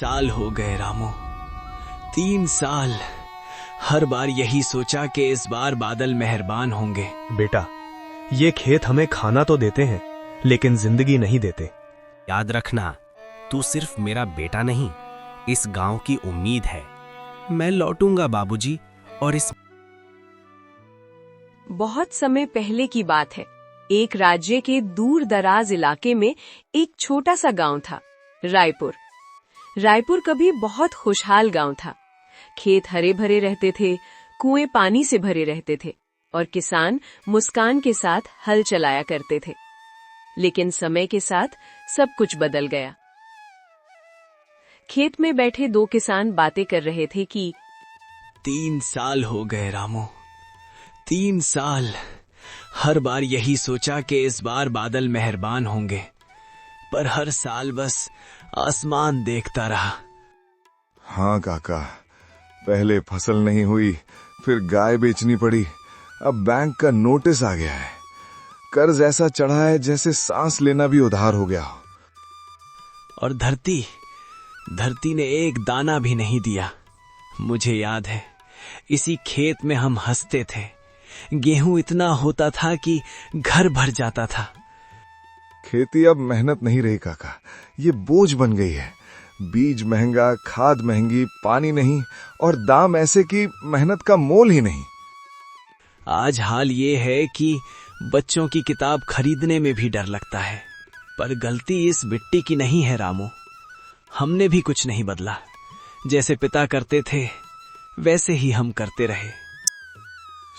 साल हो गए रामू, 3 साल। हर बार यही सोचा कि इस बार बादल मेहरबान होंगे। बेटा, ये खेत हमें खाना तो देते हैं, लेकिन जिंदगी नहीं देते। याद रखना, तू सिर्फ मेरा बेटा नहीं, इस गांव की उम्मीद है। मैं लौटूंगा बाबूजी, और इस बहुत समय पहले की बात है। एक राज्य के दूर दराज इलाके में एक छोटा सा गांव था, रायपुर। रायपुर कभी बहुत खुशहाल गांव था। खेत हरे भरे रहते थे, कुएं पानी से भरे रहते थे और किसान मुस्कान के साथ हल चलाया करते थे। लेकिन समय के साथ सब कुछ बदल गया। खेत में बैठे दो किसान बातें कर रहे थे कि 3 साल हो गए रामू, 3 साल। हर बार यही सोचा कि इस बार बादल मेहरबान होंगे, पर हर साल बस आसमान देखता रहा। हाँ काका, पहले फसल नहीं हुई, फिर गाय बेचनी पड़ी, अब बैंक का नोटिस आ गया है। कर्ज ऐसा चढ़ा है जैसे सांस लेना भी उधार हो गया। और धरती ने एक दाना भी नहीं दिया। मुझे याद है, इसी खेत में हम हंसते थे। गेहूं इतना होता था कि घर भर जाता था। खेती अब मेहनत नहीं रही काका, ये बोझ बन गई है। बीज महंगा, खाद महंगी, पानी नहीं, और दाम ऐसे कि मेहनत का मोल ही नहीं। आज हाल ये है कि बच्चों की किताब खरीदने में भी डर लगता है। पर गलती इस मिट्टी की नहीं है रामू। हमने भी कुछ नहीं बदला। जैसे पिता करते थे, वैसे ही हम करते रहे।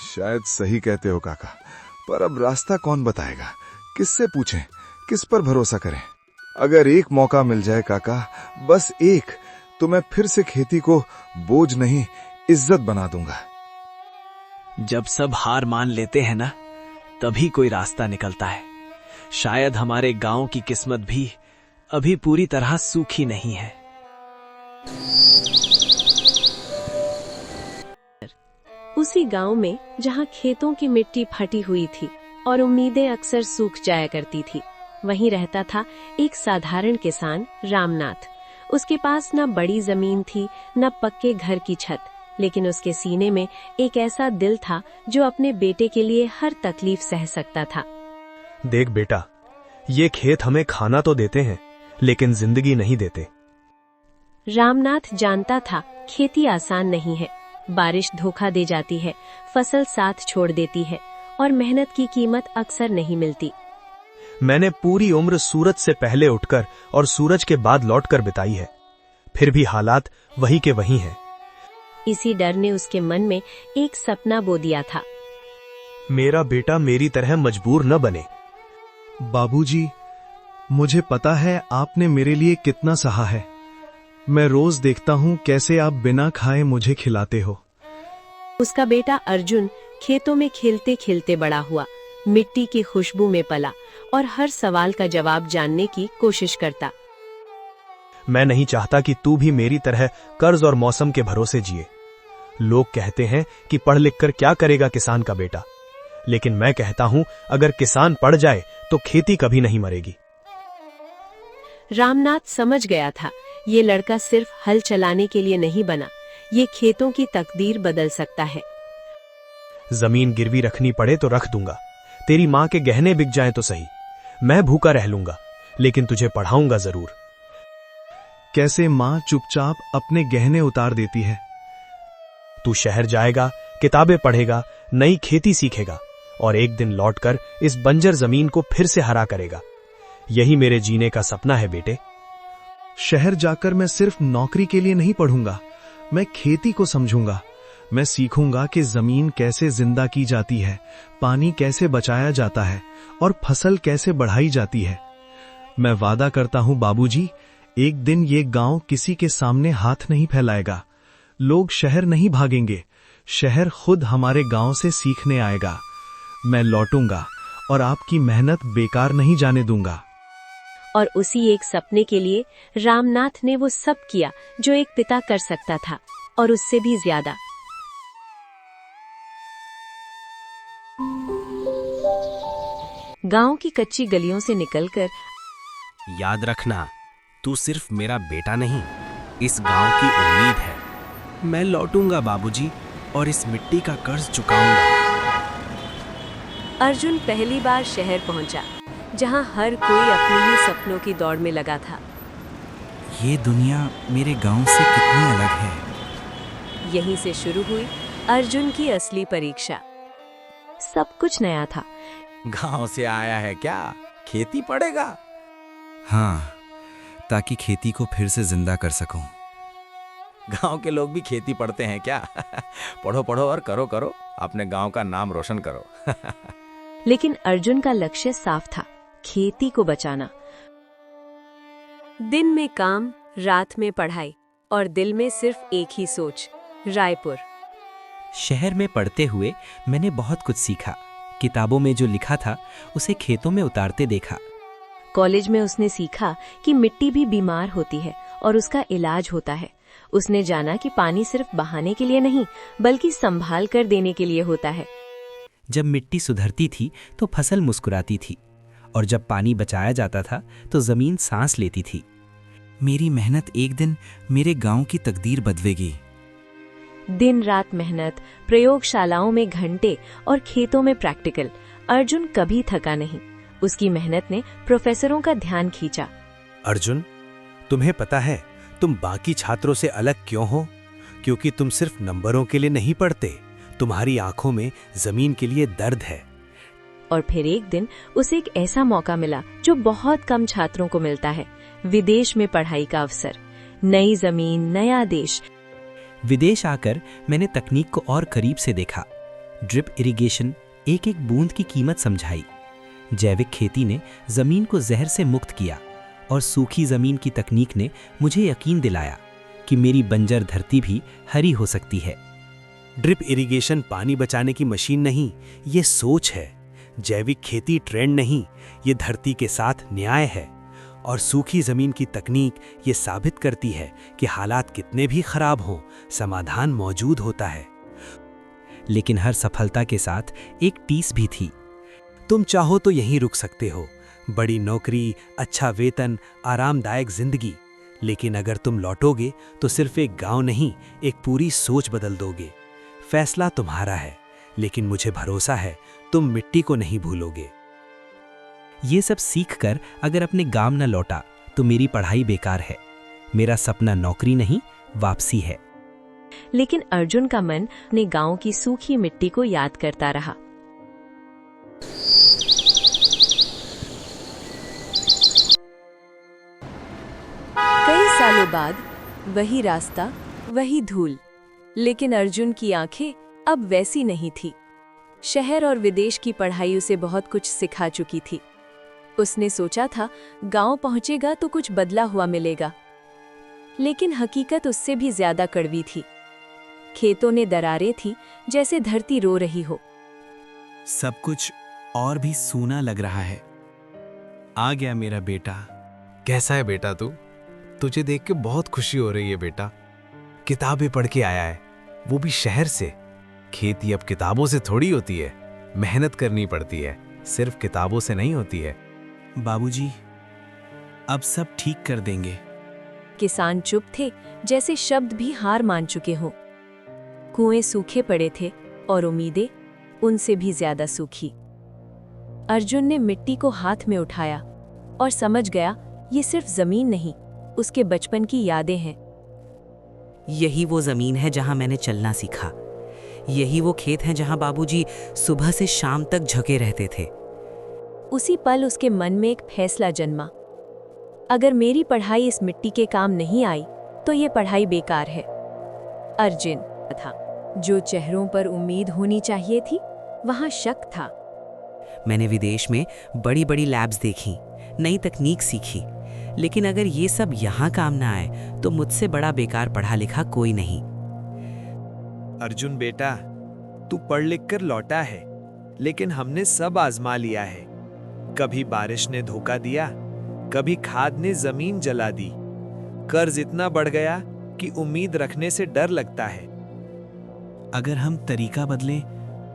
शायद सही कहते हो काका, पर अब रास्ता कौन बताएगा? किससे पूछें? किस पर भरोसा करें? अगर एक मौका मिल जाए काका, बस एक, तो मैं फिर से खेती को बोझ नहीं, इज्जत बना दूंगा। जब सब हार मान लेते हैं ना, तभी कोई रास्ता निकलता है। शायद हमारे गांव की किस्मत भी अभी पूरी तरह सूखी नहीं है। उसी गांव में जहां खेतों की मिट्टी फटी हुई थी और उम्मीदें अक्सर सूख जाया करती थी, वहीं रहता था एक साधारण किसान, रामनाथ। उसके पास न बड़ी जमीन थी, न पक्के घर की छत, लेकिन उसके सीने में एक ऐसा दिल था जो अपने बेटे के लिए हर तकलीफ सह सकता था। देख बेटा, ये खेत हमें खाना तो देते हैं, लेकिन जिंदगी नहीं देते। रामनाथ जानता था खेती आसान नहीं है। बारिश धोखा दे जाती है, फसल साथ छोड़ देती है और मेहनत की कीमत अक्सर नहीं मिलती। मैंने पूरी उम्र सूरज से पहले उठकर और सूरज के बाद लौटकर बिताई है, फिर भी हालात वही के वही हैं। इसी डर ने उसके मन में एक सपना बो दिया था। मेरा बेटा मेरी तरह मजबूर न बने। बाबूजी, मुझे पता है आपने मेरे लिए कितना सहा है। मैं रोज देखता हूँ कैसे आप बिना खाए मुझे खिलाते हो। उसका बेटा अर्जुन खेतों में खेलते खेलते बड़ा हुआ, मिट्टी की खुशबू में पला और हर सवाल का जवाब जानने की कोशिश करता। मैं नहीं चाहता कि तू भी मेरी तरह कर्ज और मौसम के भरोसे जिए। लोग कहते हैं कि पढ़ लिख कर क्या करेगा किसान का बेटा, लेकिन मैं कहता हूं, अगर किसान पढ़ जाए तो खेती कभी नहीं मरेगी। रामनाथ समझ गया था, ये लड़का सिर्फ हल चलाने के लिए नहीं बना, ये खेतों की तकदीर बदल सकता है। जमीन गिरवी रखनी पड़े तो रख दूंगा, तेरी माँ के गहने बिक जाएं तो सही, मैं भूखा रह लूंगा, लेकिन तुझे पढ़ाऊंगा जरूर। कैसे माँ चुपचाप अपने गहने उतार देती है? तू शहर जाएगा, किताबें पढ़ेगा, नई खेती सीखेगा और एक दिन लौटकर इस बंजर जमीन को फिर से हरा करेगा। यही मेरे जीने का सपना है बेटे। शहर जाकर मैं सिर्फ नौकरी के लिए नहीं पढ़ूंगा, मैं खेती को समझूंगा। मैं सीखूंगा कि जमीन कैसे जिंदा की जाती है, पानी कैसे बचाया जाता है और फसल कैसे बढ़ाई जाती है। मैं वादा करता हूं बाबूजी, एक दिन ये गांव किसी के सामने हाथ नहीं फैलाएगा। लोग शहर नहीं भागेंगे, शहर खुद हमारे गांव से सीखने आएगा। मैं लौटूंगा और आपकी मेहनत बेकार नहीं जाने दूंगा। और उसी एक सपने के लिए रामनाथ ने वो सब किया जो एक पिता कर सकता था, और उससे भी ज्यादा। गांव की कच्ची गलियों से निकलकर याद रखना, तू सिर्फ मेरा बेटा नहीं, इस गांव की उम्मीद है। मैं लौटूंगा बाबूजी और इस मिट्टी का कर्ज चुकाऊंगा। अर्जुन पहली बार शहर पहुंचा, जहां हर कोई अपने ही सपनों की दौड़ में लगा था। ये दुनिया मेरे गांव से कितनी अलग है। यहीं से शुरू हुई अर्जुन की असली परीक्षा। सब कुछ नया था। गांव से आया है क्या? खेती पड़ेगा? हाँ, ताकि खेती को फिर से जिंदा कर सकूं। गांव के लोग भी खेती पढ़ते हैं क्या? पढ़ो पढ़ो और करो करो, अपने गांव का नाम रोशन करो। लेकिन अर्जुन का लक्ष्य साफ था, खेती को बचाना। दिन में काम, रात में पढ़ाई और दिल में सिर्फ एक ही सोच, रायपुर। शहर में पढ़ते हुए मैंने बहुत कुछ सीखा। किताबों में जो लिखा था उसे खेतों में उतारते देखा। कॉलेज में उसने सीखा कि मिट्टी भी बीमार होती है और उसका इलाज होता है। उसने जाना कि पानी सिर्फ बहाने के लिए नहीं, बल्कि संभाल कर देने के लिए होता है। जब मिट्टी सुधरती थी तो फसल मुस्कुराती थी, और जब पानी बचाया जाता था तो जमीन सांस लेती थी। मेरी मेहनत एक दिन मेरे गांव की तकदीर बदलेगी। दिन रात मेहनत, प्रयोगशालाओं में घंटे और खेतों में प्रैक्टिकल। अर्जुन कभी थका नहीं। उसकी मेहनत ने प्रोफेसरों का ध्यान खींचा। अर्जुन, तुम्हें पता है तुम बाकी छात्रों से अलग क्यों हो? क्योंकि तुम सिर्फ नंबरों के लिए नहीं पढ़ते, तुम्हारी आंखों में जमीन के लिए दर्द है। और फिर एक दिन उसे एक ऐसा मौका मिला जो बहुत कम छात्रों को मिलता है, विदेश में पढ़ाई का अवसर। नई जमीन, नया देश। विदेश आकर मैंने तकनीक को और करीब से देखा। ड्रिप इरिगेशन, एक एक बूंद की कीमत समझाई। जैविक खेती ने जमीन को जहर से मुक्त किया, और सूखी जमीन की तकनीक ने मुझे यकीन दिलाया कि मेरी बंजर धरती भी हरी हो सकती है। ड्रिप इरिगेशन पानी बचाने की मशीन नहीं, ये सोच है। जैविक खेती ट्रेंड नहीं, ये धरती के साथ न्याय है। और सूखी जमीन की तकनीक ये साबित करती है कि हालात कितने भी खराब हों, समाधान मौजूद होता है। लेकिन हर सफलता के साथ एक टीस भी थी। तुम चाहो तो यहीं रुक सकते हो, बड़ी नौकरी, अच्छा वेतन, आरामदायक जिंदगी। लेकिन अगर तुम लौटोगे तो सिर्फ एक गांव नहीं, एक पूरी सोच बदल दोगे। फैसला तुम्हारा है, लेकिन मुझे भरोसा है तुम मिट्टी को नहीं भूलोगे। ये सब सीखकर अगर अपने गांव न लौटा तो मेरी पढ़ाई बेकार है। मेरा सपना नौकरी नहीं, वापसी है। लेकिन अर्जुन का मन अपने गांव की सूखी मिट्टी को याद करता रहा। कई सालों बाद वही रास्ता, वही धूल। लेकिन अर्जुन की आंखें अब वैसी नहीं थी। शहर और विदेश की पढ़ाई उसे बहुत कुछ सिखा चुकी थी। उसने सोचा था गांव पहुंचेगा तो कुछ बदला हुआ मिलेगा, लेकिन हकीकत उससे भी ज्यादा कड़वी थी। खेतों ने दरारें थी, जैसे धरती रो रही हो। सब कुछ और भी सूना लग रहा है। आ गया मेरा बेटा। कैसा है बेटा तू? तुझे देख के बहुत खुशी हो रही है बेटा। किताबें पढ़ के आया है, वो भी शहर से। खेती अब किताबों से थोड़ी होती है, मेहनत करनी पड़ती है, सिर्फ किताबों से नहीं होती है। बाबूजी, अब सब ठीक कर देंगे। किसान चुप थे, जैसे शब्द भी हार मान चुके हों। कुएं सूखे पड़े थे और उम्मीदें उनसे भी ज्यादा सूखी। अर्जुन ने मिट्टी को हाथ में उठाया और समझ गया ये सिर्फ जमीन नहीं, उसके बचपन की यादें हैं। यही वो जमीन है जहां मैंने चलना सीखा। यही वो खेत हैं जहां बाबूजी सुबह से शाम तक झके रहते थे। उसी पल उसके मन में एक फैसला जन्मा। अगर मेरी पढ़ाई इस मिट्टी के काम नहीं आई तो ये पढ़ाई बेकार है। अर्जुन था, जो चेहरों पर उम्मीद होनी चाहिए थी, वहां शक था। मैंने विदेश में बड़ी बड़ी लैब्स देखी, नई तकनीक सीखी, लेकिन अगर ये सब यहाँ काम ना आए तो मुझसे बड़ा बेकार पढ़ा लिखा कोई नहीं। अर्जुन बेटा, तू पढ़ लिख कर लौटा है, लेकिन हमने सब आजमा लिया है। कभी बारिश ने धोखा दिया, कभी खाद ने जमीन जला दी। कर्ज इतना बढ़ गया कि उम्मीद रखने से डर लगता है। अगर हम तरीका बदलें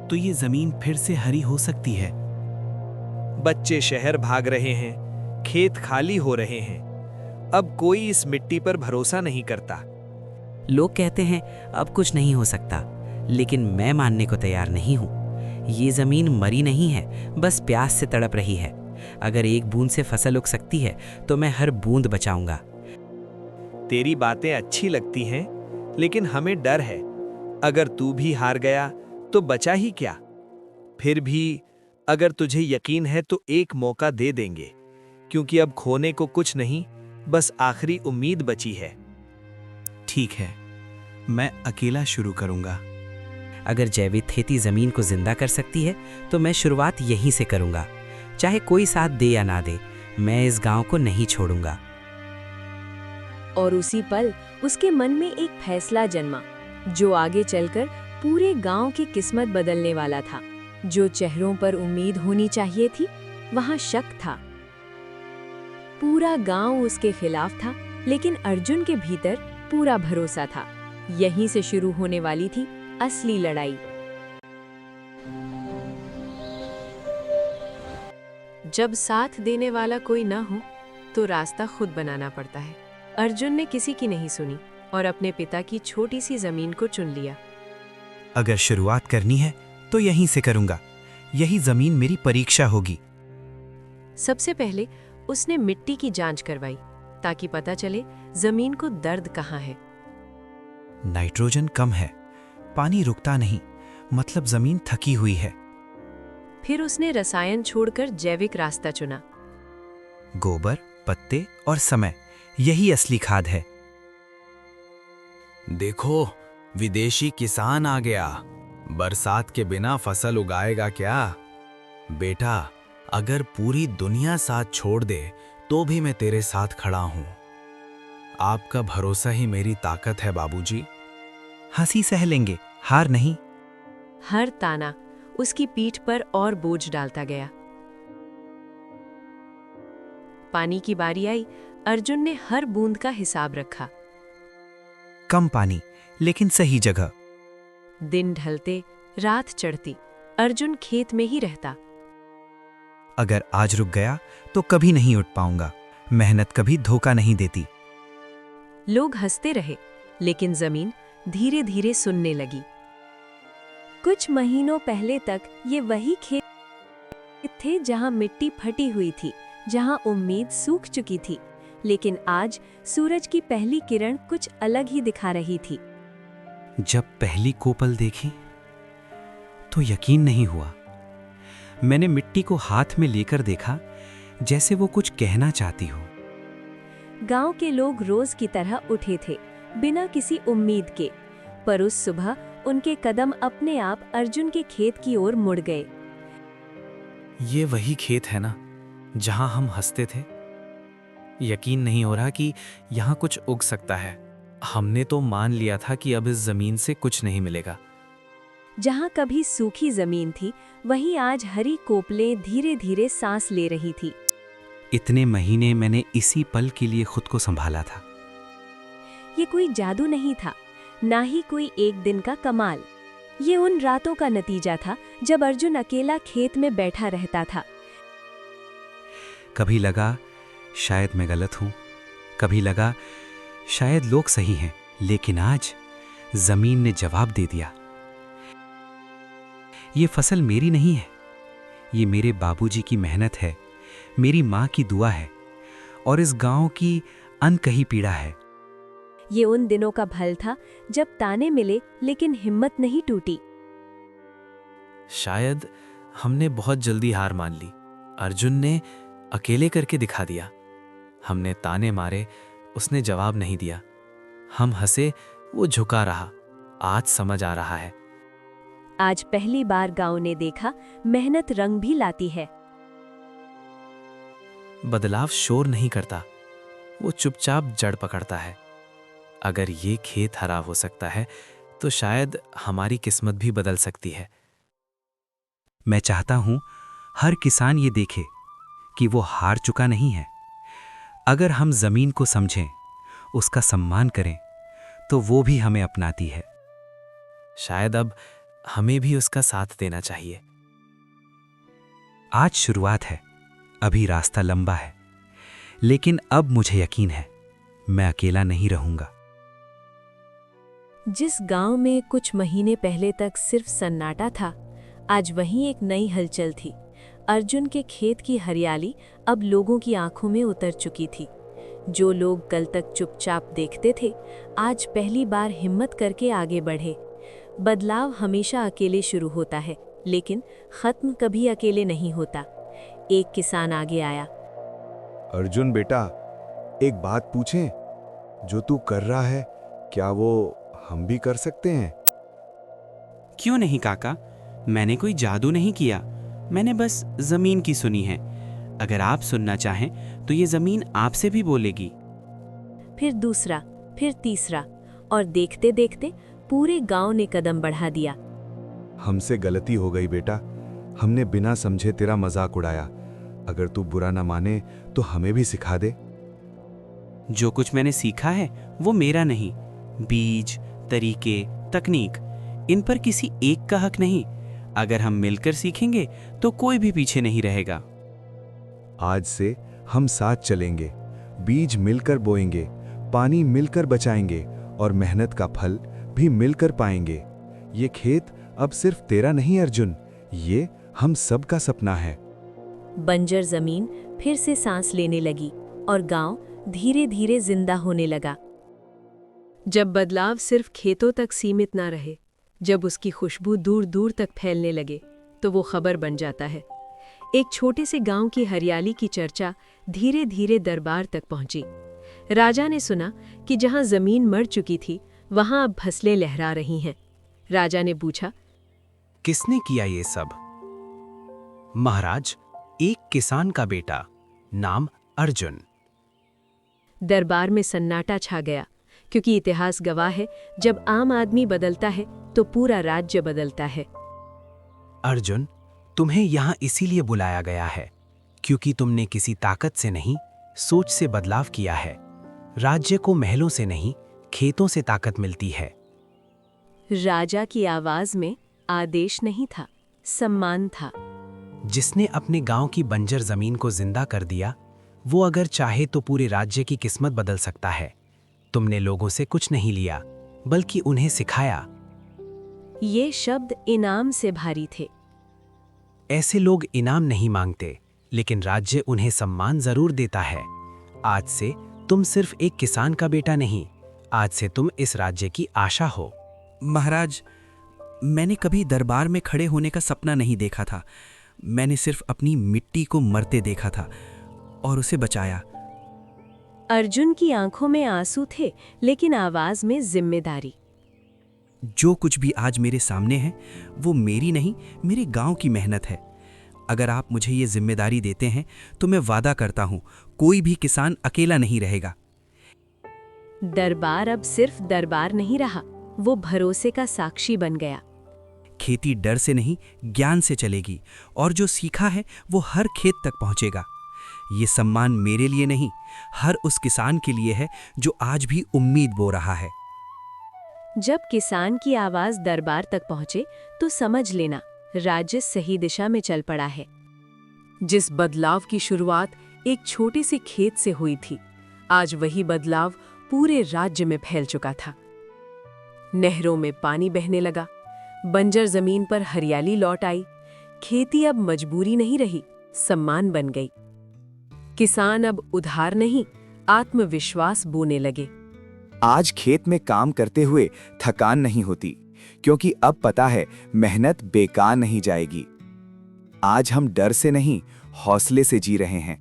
तो ये जमीन फिर से हरी हो सकती है। बच्चे शहर भाग रहे हैं, खेत खाली हो रहे हैं। अब कोई इस मिट्टी पर भरोसा नहीं करता। लोग कहते हैं अब कुछ नहीं हो सकता, लेकिन मैं मानने को तैयार नहीं हूँ। ये जमीन मरी नहीं है, बस प्यास से तड़प रही है। अगर एक बूंद से फसल उग सकती है तो मैं हर बूंद बचाऊंगा। तेरी बातें अच्छी लगती हैं, लेकिन हमें डर है अगर तू भी हार गया तो बचा ही क्या। फिर भी अगर तुझे यकीन है तो एक मौका दे देंगे, क्योंकि अब खोने को कुछ नहीं, बस आखिरी उम्मीद बची है। ठीक है, मैं अकेला शुरू करूंगा। अगर जैविक खेती जमीन को जिंदा कर सकती है तो मैं शुरुआत यहीं से करूंगा। चाहे कोई साथ दे या ना दे, मैं इस गांव को नहीं छोड़ूंगा। और उसी पल उसके मन में एक फैसला जन्मा, जो आगे चलकर पूरे गांव की किस्मत बदलने वाला था। जो चेहरों पर उम्मीद होनी चाहिए थी, वहां शक था। पूरा गांव उसके खिलाफ था, लेकिन अर्जुन के भीतर पूरा भरोसा था। यहीं से शुरू होने वाली थी असली लड़ाई। जब साथ देने वाला कोई ना हो तो रास्ता खुद बनाना पड़ता है। अर्जुन ने किसी की नहीं सुनी और अपने पिता की छोटी सी जमीन को चुन लिया। अगर शुरुआत करनी है तो यहीं से करूंगा। यही जमीन मेरी परीक्षा होगी। सबसे पहले उसने मिट्टी की जांच करवाई, ताकि पता चले जमीन को दर्द कहाँ है। नाइट्रोजन कम है, पानी रुकता नहीं, मतलब जमीन थकी हुई है। फिर उसने रसायन छोड़कर जैविक रास्ता चुना। गोबर, पत्ते और समय, यही असली खाद है। देखो, विदेशी किसान आ गया। बरसात के बिना फसल उगाएगा क्या? बेटा, अगर पूरी दुनिया साथ छोड़ दे तो भी मैं तेरे साथ खड़ा हूं। आपका भरोसा ही मेरी ताकत है बाबूजी। हंसी सह लेंगे, हार नहीं। हर ताना उसकी पीठ पर और बोझ डालता गया। पानी की बारी आई। अर्जुन ने हर बूंद का हिसाब रखा। कम पानी, लेकिन सही जगह। दिन ढलते, रात चढ़ती, अर्जुन खेत में ही रहता। अगर आज रुक गया तो कभी नहीं उठ पाऊंगा। मेहनत कभी धोखा नहीं देती। लोग हंसते रहे, लेकिन जमीन धीरे धीरे सुनने लगी। कुछ महीनों पहले तक ये वही खेत थे जहां मिट्टी फटी हुई थी, जहां उम्मीद सूख चुकी थी। लेकिन आज सूरज की पहली किरण कुछ अलग ही दिखा रही थी। जब पहली कोपल देखी तो यकीन नहीं हुआ। मैंने मिट्टी को हाथ में लेकर देखा, जैसे वो कुछ कहना चाहती हो। गांव के लोग रोज की तरह उठे थे, बिना किसी उम्मीद के। पर उस सुबह उनके कदम अपने आप अर्जुन के खेत की ओर मुड़ गए। ये वही खेत है ना, जहां हम हंसते थे। यकीन नहीं हो रहा कि यहां कुछ उग सकता है। हमने तो मान लिया था कि अब इस जमीन से कुछ नहीं मिलेगा। जहां कभी सूखी जमीन थी, वहीं आज हरी कोपलें धीरे धीरे सांस ले रही थी। इतने महीने मैंने इसी पल के लिए खुद को संभाला था। ये कोई जादू नहीं था, ना ही कोई एक दिन का कमाल। ये उन रातों का नतीजा था जब अर्जुन अकेला खेत में बैठा रहता था। कभी लगा शायद मैं गलत हूं, कभी लगा शायद लोग सही हैं, लेकिन आज जमीन ने जवाब दे दिया। ये फसल मेरी नहीं है, ये मेरे बाबूजी की मेहनत है, मेरी माँ की दुआ है और इस गांव की अनकही पीड़ा है। ये उन दिनों का फल था जब ताने मिले लेकिन हिम्मत नहीं टूटी। शायद हमने बहुत जल्दी हार मान ली। अर्जुन ने अकेले करके दिखा दिया। हमने ताने मारे, उसने जवाब नहीं दिया। हम हंसे, वो झुका रहा। आज समझ आ रहा है। आज पहली बार गांव ने देखा, मेहनत रंग भी लाती है। बदलाव शोर नहीं करता, वो चुपचाप जड़ पकड़ता है। अगर ये खेत हरा हो सकता है तो शायद हमारी किस्मत भी बदल सकती है। मैं चाहता हूं हर किसान ये देखे कि वो हार चुका नहीं है। अगर हम जमीन को समझें, उसका सम्मान करें, तो वो भी हमें अपनाती है। शायद अब हमें भी उसका साथ देना चाहिए। आज शुरुआत है, अभी रास्ता लंबा है, लेकिन अब मुझे यकीन है मैं अकेला नहीं रहूंगा। जिस गांव में कुछ महीने पहले तक सिर्फ सन्नाटा था, आज वहीं एक नई हलचल थी। अर्जुन के खेत की हरियाली अब लोगों की आंखों में उतर चुकी थी। जो लोग कल तक चुपचाप देखते थे, आज पहली बार हिम्मत करके आगे बढ़े। बदलाव हमेशा अकेले शुरू होता है, लेकिन खत्म कभी अकेले नहीं होता। एक किसान आगे आया। अर्जुन बेटा, एक बात पूछें? जो तू कर रहा है, क्या वो हम भी कर सकते हैं? क्यों नहीं काका, मैंने कोई जादू नहीं किया, मैंने बस जमीन की सुनी है। अगर आप सुनना चाहें तो ये जमीन आपसे भी बोलेगी। फिर दूसरा, फिर तीसरा, और देखते देखते पूरे गांव ने कदम बढ़ा दिया। हमसे गलती हो गई बेटा, हमने बिना समझे तेरा मजाक उड़ाया। अगर तू बुरा ना माने तो हमें भी सिखा दे। जो कुछ मैंने सीखा है वो मेरा नहीं। बीज, तरीके, तकनीक, इन पर किसी एक का हक नहीं। अगर हम मिलकर सीखेंगे तो कोई भी पीछे नहीं रहेगा। आज से हम साथ चलेंगे, बीज मिलकर बोएंगे, पानी मिलकर बचाएंगे और मेहनत का फल भी मिलकर पाएंगे। ये खेत अब सिर्फ तेरा नहीं अर्जुन, ये हम सब का सपना है। बंजर जमीन फिर से सांस लेने लगी और गांव धीरे धीरे जिंदा होने लगा। जब बदलाव सिर्फ खेतों तक सीमित ना रहे, जब उसकी खुशबू दूर दूर तक फैलने लगे, तो वो खबर बन जाता है। एक छोटे से गांव की हरियाली की चर्चा धीरे धीरे दरबार तक पहुंची। राजा ने सुना कि जहां जमीन मर चुकी थी, वहां अब फसलें लहरा रही हैं। राजा ने पूछा, किसने किया ये सब? महाराज, एक किसान का बेटा, नाम अर्जुन। दरबार में सन्नाटा छा गया, क्योंकि इतिहास गवाह है, जब आम आदमी बदलता है तो पूरा राज्य बदलता है। अर्जुन, तुम्हें यहाँ इसीलिए बुलाया गया है क्योंकि तुमने किसी ताकत से नहीं, सोच से बदलाव किया है। राज्य को महलों से नहीं, खेतों से ताकत मिलती है। राजा की आवाज में आदेश नहीं था, सम्मान था। जिसने अपने गांव की बंजर जमीन को जिंदा कर दिया, वो अगर चाहे तो पूरे राज्य की किस्मत बदल सकता है। तुमने लोगों से कुछ नहीं लिया, बल्कि उन्हें सिखाया। ये शब्द इनाम से भारी थे। ऐसे लोग इनाम नहीं मांगते, लेकिन राज्य उन्हें सम्मान जरूर देता है। आज से तुम सिर्फ एक किसान का बेटा नहीं, आज से तुम इस राज्य की आशा हो। महाराज, मैंने कभी दरबार में खड़े होने का सपना नहीं देखा था। मैंने सिर्फ अपनी मिट्टी को मरते देखा था और उसे बचाया। अर्जुन की आंखों में आंसू थे, लेकिन आवाज में जिम्मेदारी। जो कुछ भी आज मेरे सामने है, वो मेरी नहीं, मेरे गांव की मेहनत है। अगर आप मुझे ये जिम्मेदारी देते हैं तो मैं वादा करता हूं, कोई भी किसान अकेला नहीं रहेगा। दरबार अब सिर्फ दरबार नहीं रहा, वो भरोसे का साक्षी बन गया। खेती डर से नहीं, ज्ञान से चलेगी, और जो सीखा है वो हर खेत तक पहुंचेगा। ये सम्मान मेरे लिए नहीं, हर उस किसान के लिए है जो आज भी उम्मीद बो रहा है। जब किसान की आवाज दरबार तक पहुंचे, तो समझ लेना राज्य सही दिशा में चल पड़ा है। जिस बदलाव की शुरुआत एक छोटे से खेत से हुई थी, आज वही बदलाव पूरे राज्य में फैल चुका था। नहरों में पानी बहने लगा, बंजर जमीन पर हरियाली लौट आई। खेती अब मजबूरी नहीं रही, सम्मान बन गई। किसान अब उधार नहीं, आत्मविश्वास बोने लगे। आज खेत में काम करते हुए थकान नहीं होती, क्योंकि अब पता है मेहनत बेकार नहीं जाएगी। आज हम डर से नहीं, हौसले से जी रहे हैं।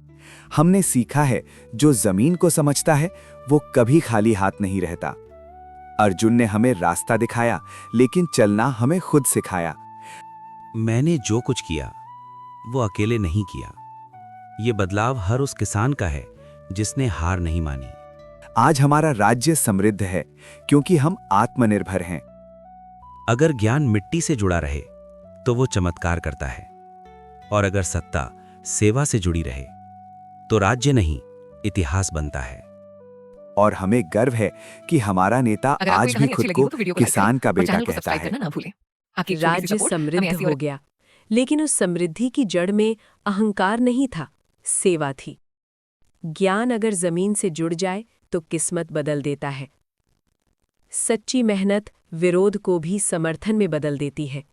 हमने सीखा है, जो जमीन को समझता है वो कभी खाली हाथ नहीं रहता। अर्जुन ने हमें रास्ता दिखाया, लेकिन चलना हमें खुद सिखाया। मैंने जो कुछ किया वो अकेले नहीं किया। ये बदलाव हर उस किसान का है जिसने हार नहीं मानी। आज हमारा राज्य समृद्ध है, क्योंकि हम आत्मनिर्भर हैं। अगर ज्ञान मिट्टी से जुड़ा रहे तो वो चमत्कार करता है, और अगर सत्ता सेवा से जुड़ी रहे तो राज्य नहीं, इतिहास बनता है। और हमें गर्व है कि हमारा नेता आज भी खुद को किसान का बेटा कहता है। राज्य समृद्ध हो गया, लेकिन उस समृद्धि की जड़ में अहंकार नहीं था, सेवा थी। ज्ञान अगर जमीन से जुड़ जाए तो किस्मत बदल देता है। सच्ची मेहनत विरोध को भी समर्थन में बदल देती है।